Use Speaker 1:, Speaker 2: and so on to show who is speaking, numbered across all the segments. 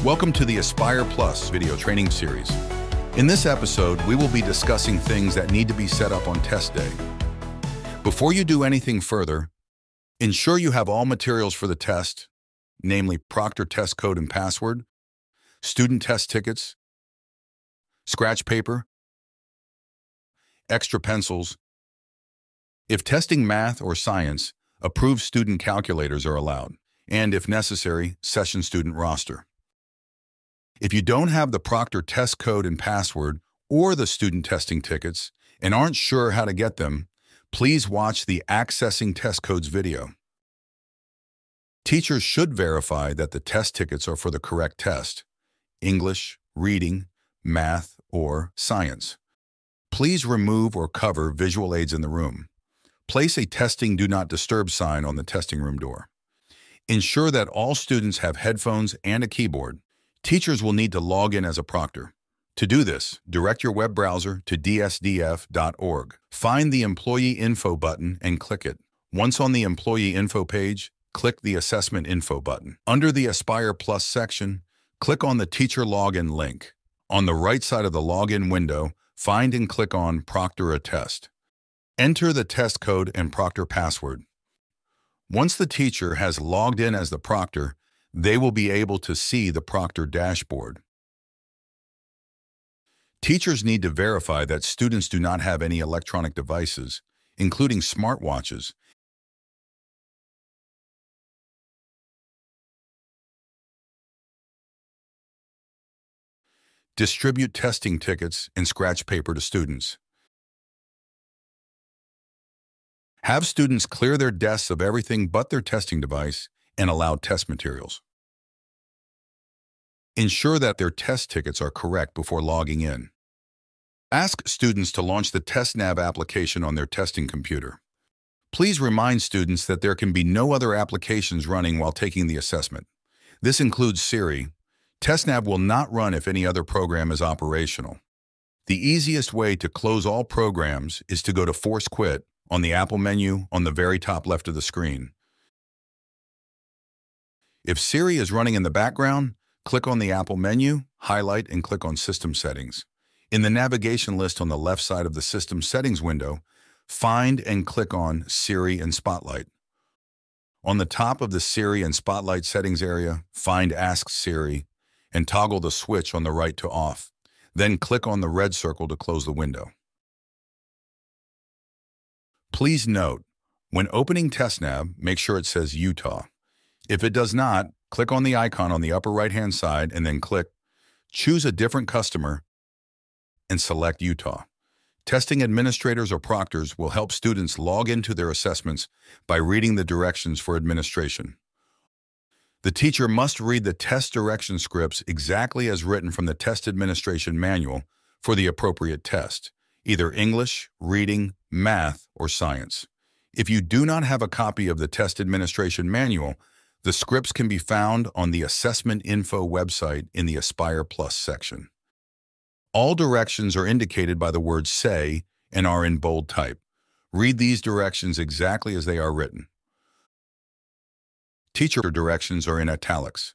Speaker 1: Welcome to the Aspire Plus video training series. In this episode, we will be discussing things that need to be set up on test day. Before you do anything further, ensure you have all materials for the test, namely Proctor test code and password, student test tickets, scratch paper, extra pencils. If testing math or science, approved student calculators are allowed, and if necessary, session student roster. If you don't have the Proctor test code and password or the student testing tickets and aren't sure how to get them, please watch the Accessing Test Codes video. Teachers should verify that the test tickets are for the correct test: English, reading, math, or science. Please remove or cover visual aids in the room. Place a testing Do Not Disturb sign on the testing room door. Ensure that all students have headphones and a keyboard. Teachers will need to log in as a proctor. To do this, direct your web browser to dsdf.org. Find the Employee Info button and click it. Once on the Employee Info page, click the Assessment Info button. Under the Aspire Plus section, click on the Teacher Login link. On the right side of the login window, find and click on Proctor a Test. Enter the test code and proctor password. Once the teacher has logged in as the proctor, they will be able to see the proctor dashboard. Teachers need to verify that students do not have any electronic devices, including smartwatches. Distribute testing tickets and scratch paper to students. Have students clear their desks of everything but their testing device and allow test materials. Ensure that their test tickets are correct before logging in. Ask students to launch the TestNav application on their testing computer. Please remind students that there can be no other applications running while taking the assessment. This includes Siri. TestNav will not run if any other program is operational. The easiest way to close all programs is to go to Force Quit on the Apple menu on the very top left of the screen. If Siri is running in the background, click on the Apple menu, highlight, and click on System Settings. In the navigation list on the left side of the System Settings window, find and click on Siri and Spotlight. On the top of the Siri and Spotlight settings area, find Ask Siri and toggle the switch on the right to off. Then click on the red circle to close the window. Please note, when opening TestNav, make sure it says Utah. If it does not, click on the icon on the upper right-hand side and then click Choose a different customer and select Utah. Testing administrators or proctors will help students log into their assessments by reading the directions for administration. The teacher must read the test direction scripts exactly as written from the test administration manual for the appropriate test, either English, reading, math, or science. If you do not have a copy of the test administration manual, the scripts can be found on the Assessment Info website in the Aspire Plus section. All directions are indicated by the word Say and are in bold type. Read these directions exactly as they are written. Teacher directions are in italics.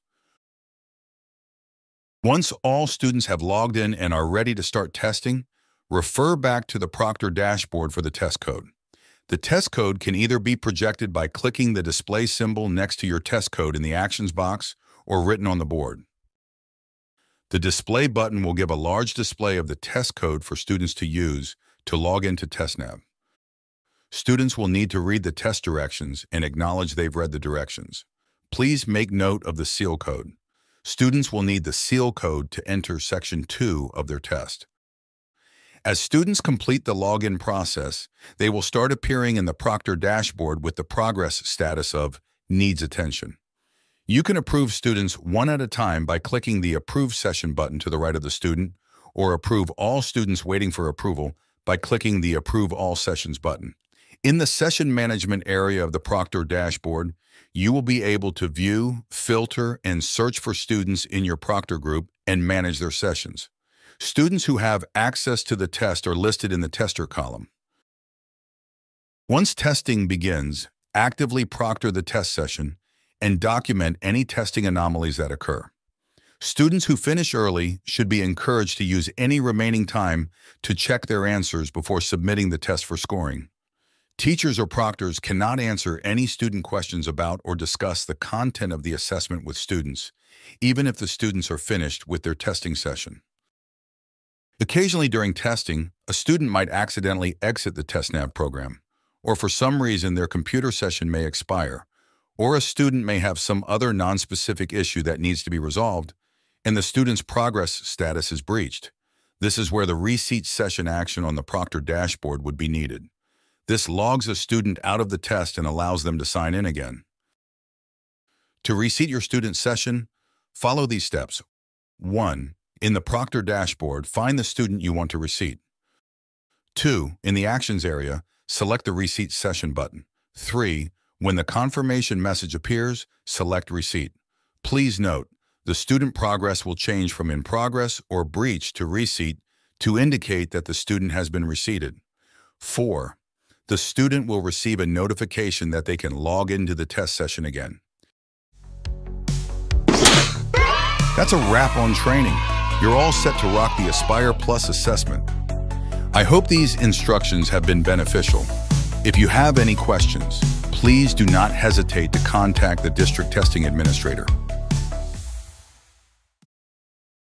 Speaker 1: Once all students have logged in and are ready to start testing, refer back to the Proctor dashboard for the test code. The test code can either be projected by clicking the display symbol next to your test code in the Actions box or written on the board. The display button will give a large display of the test code for students to use to log into TestNav. Students will need to read the test directions and acknowledge they've read the directions. Please make note of the seal code. Students will need the seal code to enter Section 2 of their test. As students complete the login process, they will start appearing in the Proctor dashboard with the progress status of Needs Attention. You can approve students one at a time by clicking the Approve Session button to the right of the student, or approve all students waiting for approval by clicking the Approve All Sessions button. In the Session Management area of the Proctor dashboard, you will be able to view, filter, and search for students in your Proctor group and manage their sessions. Students who have access to the test are listed in the Tester column. Once testing begins, actively proctor the test session and document any testing anomalies that occur. Students who finish early should be encouraged to use any remaining time to check their answers before submitting the test for scoring. Teachers or proctors cannot answer any student questions about or discuss the content of the assessment with students, even if the students are finished with their testing session. Occasionally during testing, a student might accidentally exit the TestNav program, or for some reason their computer session may expire, or a student may have some other non-specific issue that needs to be resolved, and the student's progress status is breached. This is where the reseat session action on the Proctor dashboard would be needed. This logs a student out of the test and allows them to sign in again. To reseat your student session, follow these steps. 1. In the Proctor dashboard, find the student you want to reseat. 2. In the Actions area, select the Reseat Session button. 3. When the confirmation message appears, select Reseat. Please note, the student progress will change from in progress or breach to reseat to indicate that the student has been reseated. 4. The student will receive a notification that they can log into the test session again. That's a wrap on training. You're all set to rock the Aspire Plus assessment. I hope these instructions have been beneficial. If you have any questions, please do not hesitate to contact the District Testing Administrator.